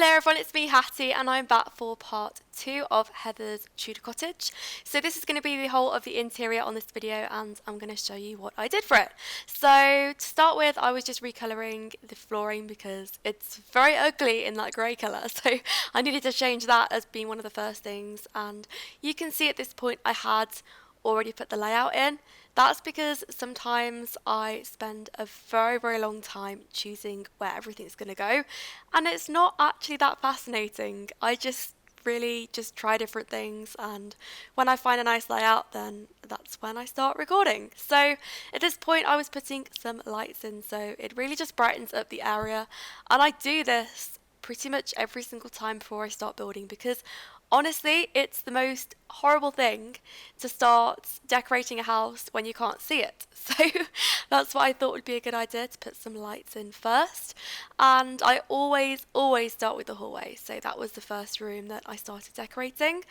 Hello everyone, it's me Hattie and I'm back for part 2 of Heather's Tudor Cottage. So this is going to be the whole of the interior on this video and I'm going to show you what I did for it. So to start with, I was just recolouring the flooring because it's very ugly in that grey colour, so I needed to change that as being one of the first things. And you can see at this point I had already put the layout in. That's because sometimes I spend a very long time choosing where everything's going to go, and it's not actually that fascinating. I just really just try different things, and when I find a nice layout, then that's when I start recording. So at this point I was putting some lights in, so it really just brightens up the area, and I do this pretty much every single time before I start building because honestly, it's the most horrible thing to start decorating a house when you can't see it. So that's what I thought would be a good idea, to put some lights in first. And I always start with the hallway. So that was the first room that I started decorating.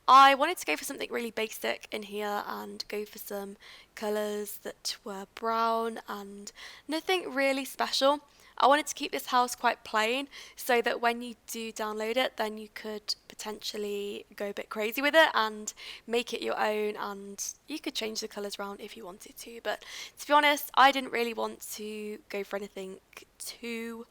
I wanted to go for something really basic in here and go for some colours that were brown and nothing really special. I wanted to keep this house quite plain so that when you do download it, then you could potentially go a bit crazy with it and make it your own, and you could change the colours around if you wanted to. But to be honest, I didn't really want to go for anything too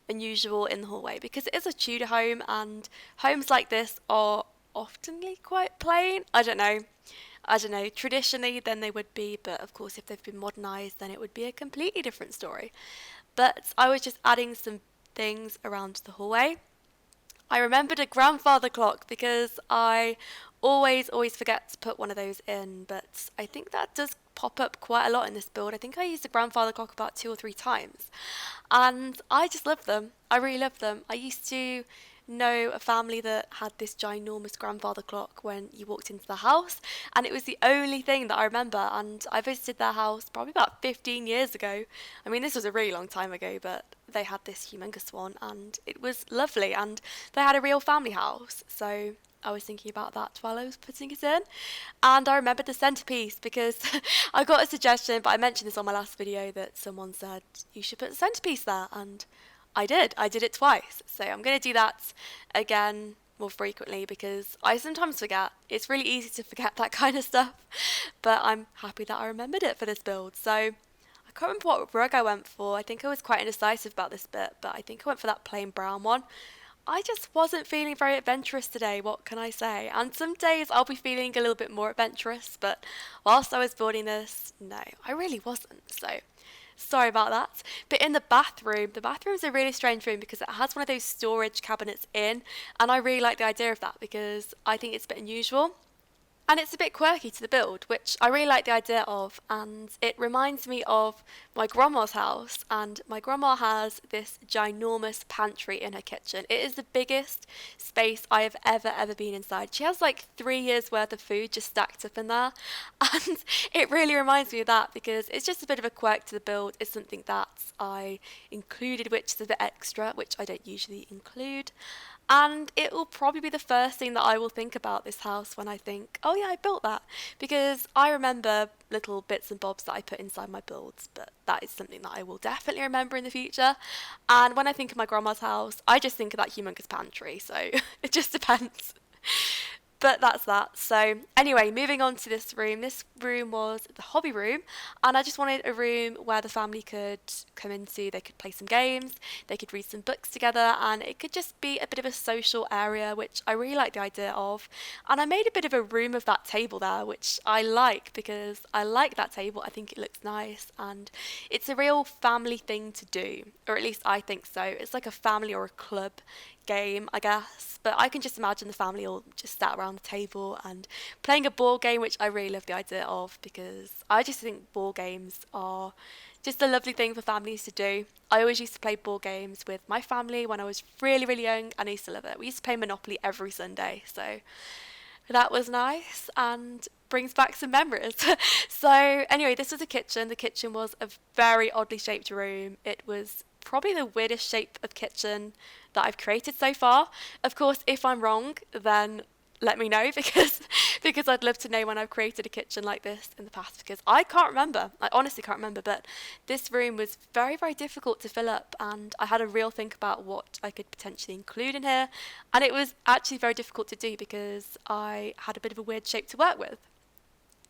unusual in the hallway because it is a Tudor home and homes like this are oftenly quite plain. I don't know. Traditionally then they would be, but of course if they've been modernised then it would be a completely different story. But I was just adding some things around the hallway. I remembered a grandfather clock because I always forget to put one of those in, but I think that does pop up quite a lot in this build. I think I used a grandfather clock about 2 or 3 times, and I just love them. I really love them. I used to know a family that had this ginormous grandfather clock when you walked into the house, and it was the only thing that I remember. And I visited their house probably about 15 years ago. I mean, this was a really long time ago, but they had this humongous one and it was lovely, and they had a real family house, so I was thinking about that while I was putting it in. And I remembered the centerpiece because I got a suggestion, but I mentioned this on my last video, that someone said you should put a centerpiece there, and I did it twice. So I'm going to do that again more frequently because I sometimes forget. It's really easy to forget that kind of stuff, but I'm happy that I remembered it for this build. So I can't remember what rug I went for. I think I was quite indecisive about this bit, but I think I went for that plain brown one. I just wasn't feeling very adventurous today, what can I say? And some days I'll be feeling a little bit more adventurous, but whilst I was building this, no, I really wasn't. So sorry about that. But in the bathroom's a really strange room because it has one of those storage cabinets in, and I really like the idea of that because I think it's a bit unusual. And it's a bit quirky to the build, which I really like the idea of, and it reminds me of my grandma's house, and my grandma has this ginormous pantry in her kitchen. It is the biggest space I have ever been inside. She has like 3 years worth of food just stacked up in there, and it really reminds me of that because it's just a bit of a quirk to the build. It's something that I included, which is a bit extra, which I don't usually include. And it will probably be the first thing that I will think about this house when I think, oh yeah, I built that. Because I remember little bits and bobs that I put inside my builds, but that is something that I will definitely remember in the future. And when I think of my grandma's house, I just think of that humongous pantry, so it just depends. But that's that. So anyway, moving on to this room. This room was the hobby room, and I just wanted a room where the family could come into. They could play some games, they could read some books together, and it could just be a bit of a social area, which I really like the idea of. And I made a bit of a room of that table there, which I like because I like that table. I think it looks nice, and it's a real family thing to do, or at least I think so. It's like a family or a club game, I guess, but I can just imagine the family all just sat around the table and playing a board game, which I really love the idea of because I just think board games are just a lovely thing for families to do. I always used to play board games with my family when I was really young, and I used to love it. We used to play Monopoly every Sunday, so that was nice and brings back some memories. So anyway, this was a kitchen. The kitchen was a very oddly shaped room. It was probably the weirdest shape of kitchen that I've created so far. Of course, if I'm wrong, then let me know because because I'd love to know when I've created a kitchen like this in the past, because I can't remember. I honestly can't remember, but this room was very, very difficult to fill up, and I had a real think about what I could potentially include in here, and it was actually very difficult to do because I had a bit of a weird shape to work with.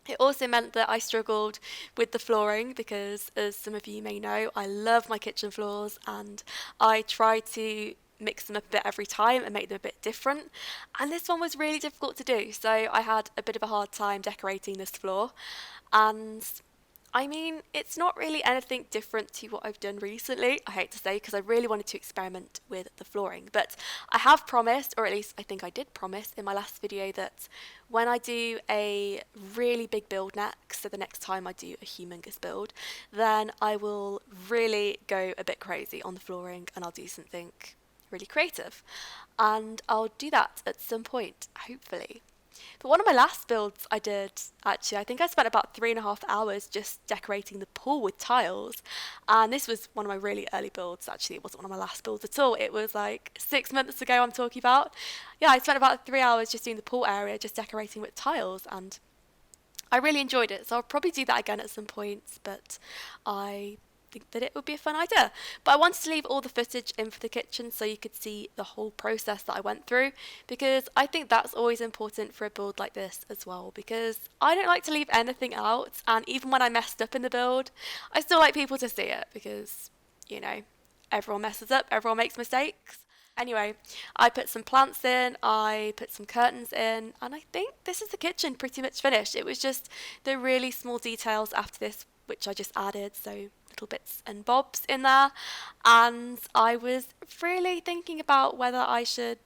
It also meant that I struggled with the flooring because, as some of you may know, I love my kitchen floors and I try to mix them up a bit every time and make them a bit different. And this one was really difficult to do, so I had a bit of a hard time decorating this floor. And I mean, it's not really anything different to what I've done recently, I hate to say, because I really wanted to experiment with the flooring. But I have promised, or at least I think I did promise in my last video, that when I do a really big build next, so the next time I do a humongous build, then I will really go a bit crazy on the flooring and I'll do something really creative. And I'll do that at some point, hopefully. But one of my last builds I did, actually, I think I spent about 3.5 hours just decorating the pool with tiles. And this was one of my really early builds, actually. It wasn't one of my last builds at all. It was like 6 months ago I'm talking about. Yeah, I spent about 3 hours just doing the pool area, just decorating with tiles. And I really enjoyed it. So I'll probably do that again at some point. But I think that it would be a fun idea. But I wanted to leave all the footage in for the kitchen so you could see the whole process that I went through, because I think that's always important for a build like this as well, because I don't like to leave anything out, and even when I messed up in the build, I still like people to see it because, you know, everyone messes up, everyone makes mistakes. Anyway, I put some plants in, I put some curtains in, and I think this is the kitchen pretty much finished. It was just the really small details after this which I just added, so little bits and bobs in there. And I was really thinking about whether I should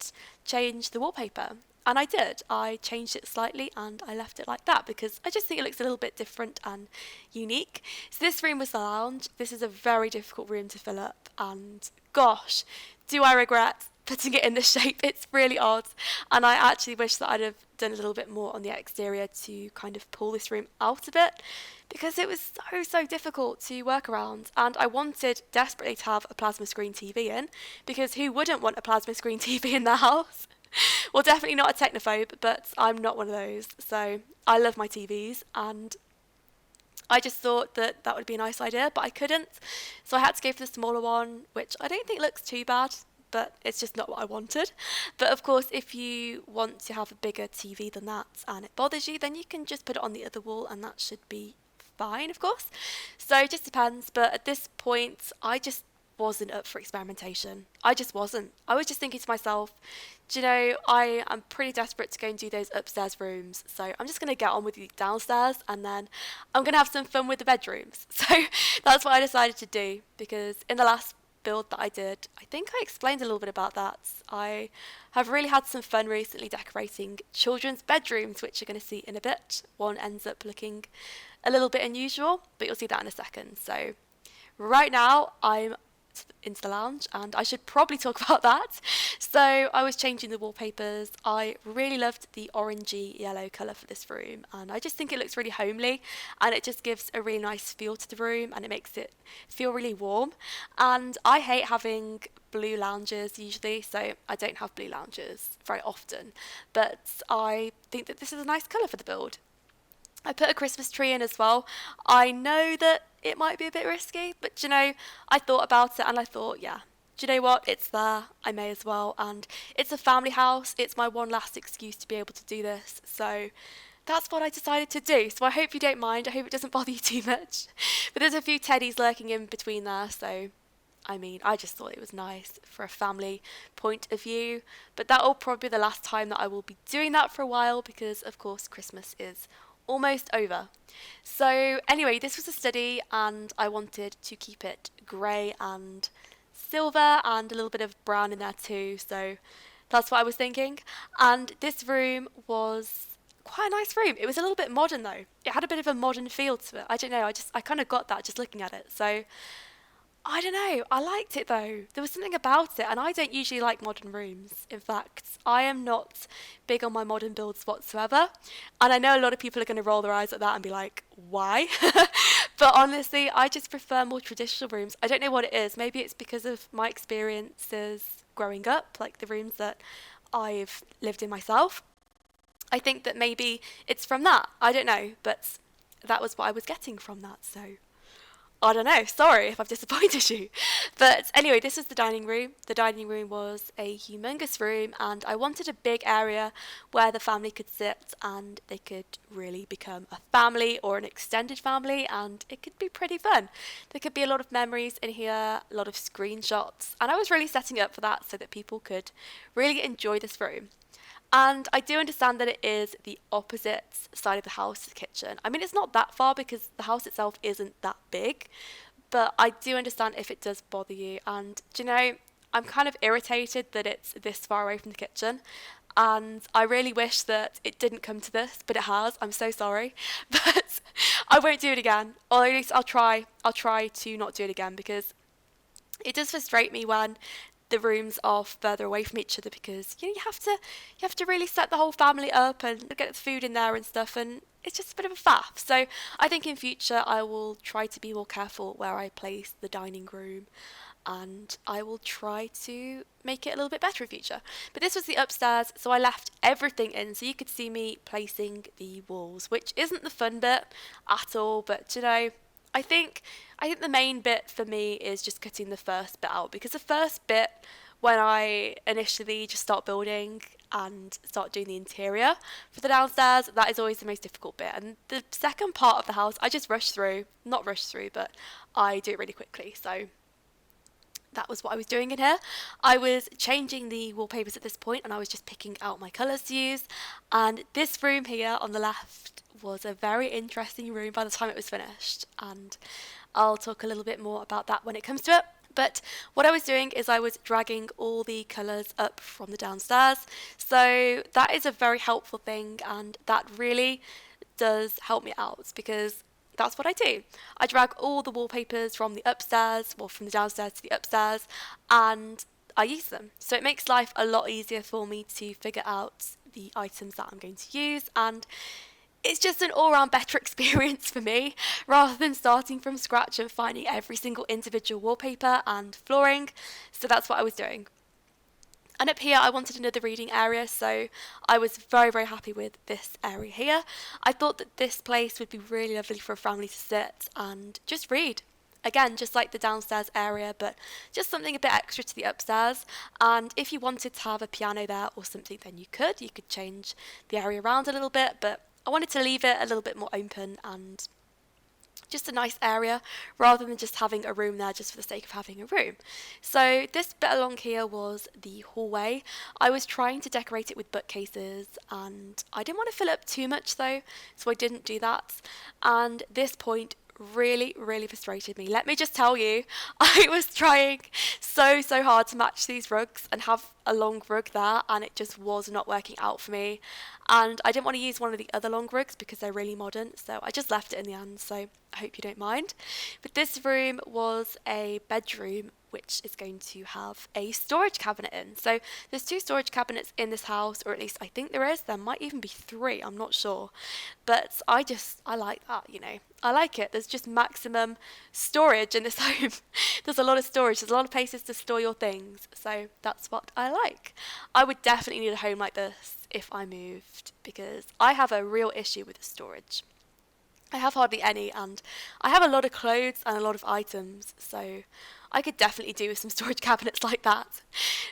change the wallpaper. And I did. I changed it slightly and I left it like that because I just think it looks a little bit different and unique. So this room was the lounge. This is a very difficult room to fill up, and gosh, do I regret putting it in this shape. It's really odd, and I actually wish that I'd have done a little bit more on the exterior to kind of pull this room out a bit, because it was so difficult to work around, and I wanted desperately to have a plasma screen TV in, because who wouldn't want a plasma screen TV in their house? Well, definitely not a technophobe, but I'm not one of those, so I love my TVs, and I just thought that that would be a nice idea, but I couldn't, so I had to go for the smaller one, which I don't think looks too bad, but it's just not what I wanted. But of course, if you want to have a bigger TV than that and it bothers you, then you can just put it on the other wall and that should be fine, of course. So it just depends, but at this point, I just wasn't up for experimentation. I just wasn't. I was just thinking to myself, do you know, I am pretty desperate to go and do those upstairs rooms, so I'm just going to get on with the downstairs and then I'm going to have some fun with the bedrooms. So that's what I decided to do, because in the last build that I did, I think I explained a little bit about that. I have really had some fun recently decorating children's bedrooms, which you're going to see in a bit. One ends up looking a little bit unusual, but you'll see that in a second. So right now I'm into the lounge and I should probably talk about that. So I was changing the wallpapers. I really loved the orangey yellow colour for this room, and I just think it looks really homely and it just gives a really nice feel to the room and it makes it feel really warm. And I hate having blue lounges usually, so I don't have blue lounges very often, but I think that this is a nice colour for the build. I put a Christmas tree in as well. I know that it might be a bit risky, but you know, I thought about it and I thought, yeah, do you know what? It's there. I may as well. And it's a family house. It's my one last excuse to be able to do this. So that's what I decided to do. So I hope you don't mind. I hope it doesn't bother you too much. But there's a few teddies lurking in between there, so I mean, I just thought it was nice for a family point of view. But that will probably be the last time that I will be doing that for a while, because of course Christmas is almost over. So anyway, this was a study and I wanted to keep it grey and silver and a little bit of brown in there too, so that's what I was thinking. And this room was quite a nice room. It was a little bit modern though. It had a bit of a modern feel to it. I don't know, I kind of got that just looking at it. So I don't know, I liked it though. There was something about it, and I don't usually like modern rooms. In fact, I am not big on my modern builds whatsoever. And I know a lot of people are going to roll their eyes at that and be like, why? But honestly, I just prefer more traditional rooms. I don't know what it is. Maybe it's because of my experiences growing up, like the rooms that I've lived in myself. I think that maybe it's from that. I don't know, but that was what I was getting from that. So I don't know. Sorry if I've disappointed you. But anyway, this is the dining room. The dining room was a humongous room, and I wanted a big area where the family could sit and they could really become a family or an extended family, and it could be pretty fun. There could be a lot of memories in here, a lot of screenshots, and I was really setting up for that so that people could really enjoy this room. And I do understand that it is the opposite side of the house to the kitchen. I mean, it's not that far because the house itself isn't that big, but I do understand if it does bother you. And do you know, I'm kind of irritated that it's this far away from the kitchen. And I really wish that it didn't come to this, but it has. I'm so sorry. But I won't do it again. Or at least I'll try. I'll try to not do it again because it does frustrate me when the rooms are further away from each other because you have to really set the whole family up and get the food in there and stuff, and it's just a bit of a faff. So I think in future I will try to be more careful where I place the dining room, and I will try to make it a little bit better in future. But this was the upstairs, so I left everything in so you could see me placing the walls, which isn't the fun bit at all, but I think the main bit for me is just cutting the first bit out, because the first bit, when I initially just start building and start doing the interior for the downstairs, that is always the most difficult bit. And the second part of the house, I just not rush through, but I do it really quickly. So that was what I was doing in here. I was changing the wallpapers at this point, and I was just picking out my colours to use. And this room here on the left was a very interesting room by the time it was finished, and I'll talk a little bit more about that when it comes to it. But what I was doing is I was dragging all the colours up from the downstairs. So that is a very helpful thing, and that really does help me out because that's what I do. I drag all the wallpapers from the upstairs, well, from the downstairs to the upstairs, and I use them. So it makes life a lot easier for me to figure out the items that I'm going to use, and it's just an all-round better experience for me rather than starting from scratch and finding every single individual wallpaper and flooring. So that's what I was doing. And up here I wanted another reading area, so I was very, very happy with this area here. I thought that this place would be really lovely for a family to sit and just read. Again, just like the downstairs area, but just something a bit extra to the upstairs. And if you wanted to have a piano there or something, then you could. You could change the area around a little bit, but I wanted to leave it a little bit more open and just a nice area rather than just having a room there just for the sake of having a room. So this bit along here was the hallway. I was trying to decorate it with bookcases, and I didn't want to fill it up too much though, so I didn't do that. And this point really, really frustrated me. Let me just tell you, I was trying so hard to match these rugs and have a long rug there, and it just was not working out for me. And I didn't want to use one of the other long rugs because they're really modern, so I just left it in the end, so I hope you don't mind. But this room was a bedroom which is going to have a storage cabinet in. So there's 2 storage cabinets in this house, or at least I think there is. There might even be 3, I'm not sure. But I like that, I like it. There's just maximum storage in this home. There's a lot of storage. There's a lot of places to store your things. So that's what I like. I would definitely need a home like this if I moved, because I have a real issue with the storage. I have hardly any, and I have a lot of clothes and a lot of items, so I could definitely do with some storage cabinets like that.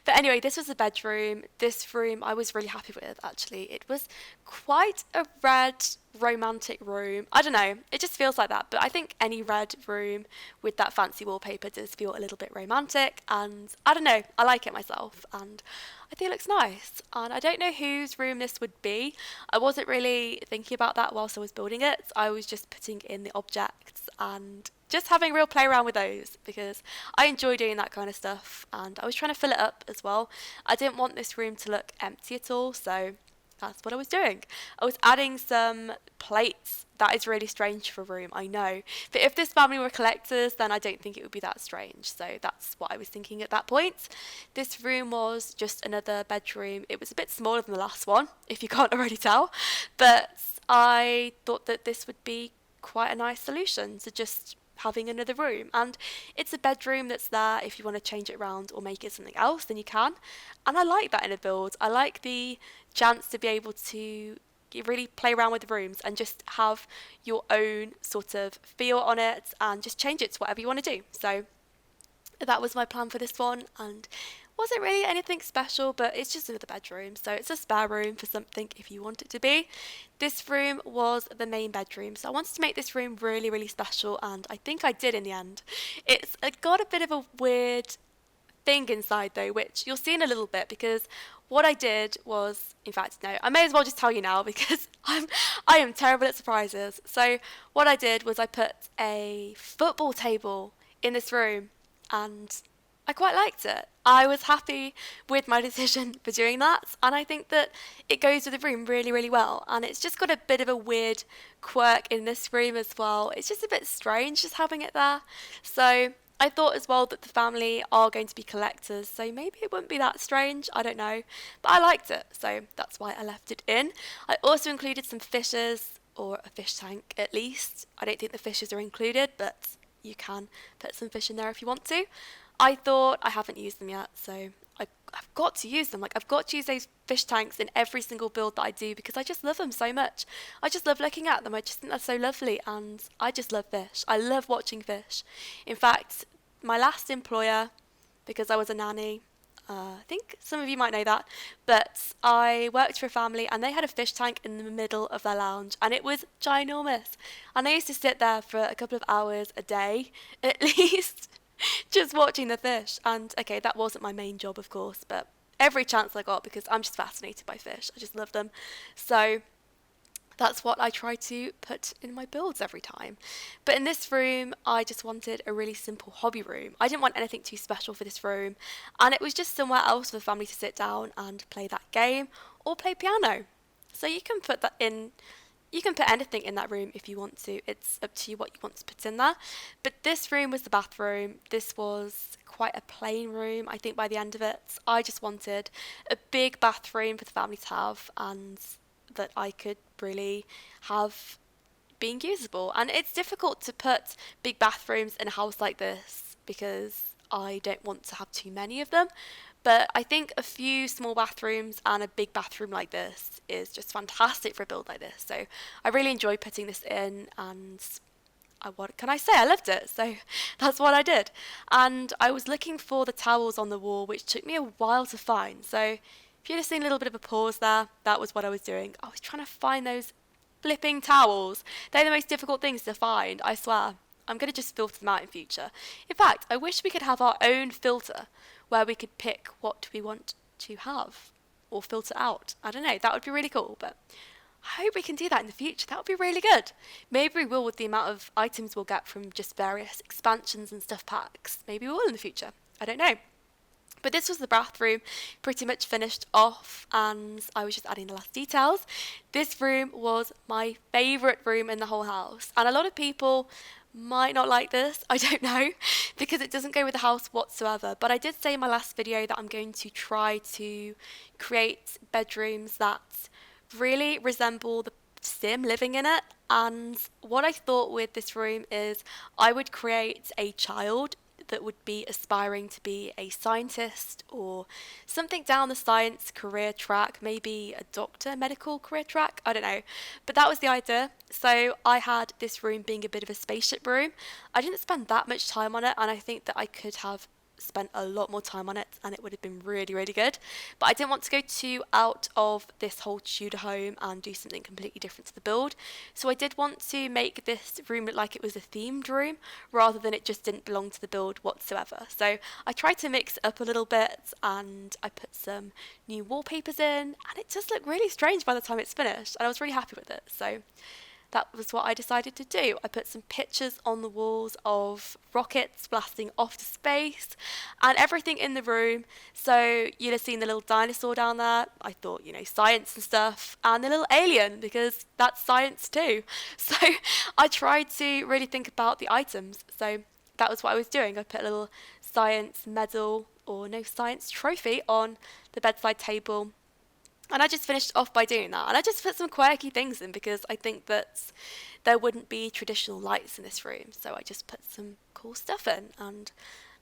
But anyway, this was the bedroom. This room I was really happy with, actually. It was quite a red, romantic room. I don't know, it just feels like that, but I think any red room with that fancy wallpaper does feel a little bit romantic, and I don't know, I like it myself, and I think it looks nice. And I don't know whose room this would be. I wasn't really thinking about that whilst I was building it. I was just putting in the objects and just having a real play around with those because I enjoy doing that kind of stuff, and I was trying to fill it up as well. I didn't want this room to look empty at all, so that's what I was doing. I was adding some plates. That is really strange for a room, I know. But if this family were collectors, then I don't think it would be that strange. So that's what I was thinking at that point. This room was just another bedroom. It was a bit smaller than the last one, if you can't already tell. But I thought that this would be quite a nice solution to just having another room. And it's a bedroom that's there. If you want to change it around or make it something else, then you can. And I like that in a build. I like the chance to be able to really play around with the rooms and just have your own sort of feel on it and just change it to whatever you want to do. So that was my plan for this one, and wasn't really anything special, but it's just another bedroom, so it's a spare room for something if you want it to be. This room was the main bedroom, so I wanted to make this room really, really special, and I think I did in the end. It's got a bit of a weird thing inside though, which you'll see in a little bit, because what I did was, in fact, no, I may as well just tell you now because I am terrible at surprises. So what I did was I put a football table in this room, and I quite liked it. I was happy with my decision for doing that, and I think that it goes with the room really, really well. And it's just got a bit of a weird quirk in this room as well. It's just a bit strange just having it there. So I thought as well that the family are going to be collectors, so maybe it wouldn't be that strange, I don't know. But I liked it, so that's why I left it in. I also included some fishes, or a fish tank at least. I don't think the fishes are included, but you can put some fish in there if you want to. I thought, I haven't used them yet, so I've got to use them. Like, I've got to use those fish tanks in every single build that I do because I just love them so much. I just love looking at them. I just think they're so lovely, and I just love fish. I love watching fish. In fact, my last employer, because I was a nanny, I think some of you might know that, but I worked for a family and they had a fish tank in the middle of their lounge, and it was ginormous. And I used to sit there for a couple of hours a day, at least, just watching the fish. And okay, that wasn't my main job, of course, but every chance I got, because I'm just fascinated by fish. I just love them. So that's what I try to put in my builds every time. But in this room, I just wanted a really simple hobby room. I didn't want anything too special for this room, and it was just somewhere else for the family to sit down and play that game or play piano. So you can put that in. You can put anything in that room if you want to. It's up to you what you want to put in there. But this room was the bathroom. This was quite a plain room, I think, by the end of it. I just wanted a big bathroom for the family to have, and that I could really have being usable. And it's difficult to put big bathrooms in a house like this because I don't want to have too many of them. But I think a few small bathrooms and a big bathroom like this is just fantastic for a build like this. So I really enjoyed putting this in, and what can I say? I loved it. So that's what I did. And I was looking for the towels on the wall, which took me a while to find. So if you'd have seen a little bit of a pause there, that was what I was doing. I was trying to find those flipping towels. They're the most difficult things to find, I swear. I'm going to just filter them out in future. In fact, I wish we could have our own filter where we could pick what we want to have or filter out. I don't know, that would be really cool, but I hope we can do that in the future. That would be really good. Maybe we will with the amount of items we'll get from just various expansions and stuff packs. Maybe we will in the future. I don't know. But this was the bathroom, pretty much finished off, and I was just adding the last details. This room was my favourite room in the whole house, and a lot of people might not like this, I don't know, because it doesn't go with the house whatsoever. But I did say in my last video that I'm going to try to create bedrooms that really resemble the sim living in it. And what I thought with this room is I would create a child that would be aspiring to be a scientist or something down the science career track, maybe a doctor, medical career track, I don't know. But that was the idea. So I had this room being a bit of a spaceship room. I didn't spend that much time on it, and I think that I could have spent a lot more time on it and it would have been really, really good. But I didn't want to go too out of this whole Tudor home and do something completely different to the build. So I did want to make this room look like it was a themed room rather than it just didn't belong to the build whatsoever. So I tried to mix it up a little bit, and I put some new wallpapers in, and it just looked really strange by the time it's finished, and I was really happy with it. So that was what I decided to do. I put some pictures on the walls of rockets blasting off to space and everything in the room. So you'd have seen the little dinosaur down there. I thought, science and stuff, and the little alien, because that's science too. So I tried to really think about the items. So that was what I was doing. I put a little science medal, or no, science trophy on the bedside table. And I just finished off by doing that. And I just put some quirky things in because I think that there wouldn't be traditional lights in this room. So I just put some cool stuff in, and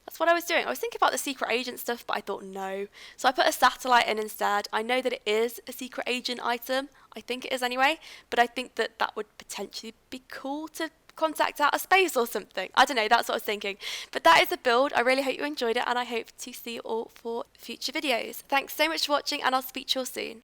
that's what I was doing. I was thinking about the secret agent stuff, but I thought no. So I put a satellite in instead. I know that it is a secret agent item. I think it is anyway. But I think that that would potentially be cool to contact outer space or something. I don't know, that's what I was thinking. But that is the build. I really hope you enjoyed it, and I hope to see you all for future videos. Thanks so much for watching, and I'll speak to you all soon.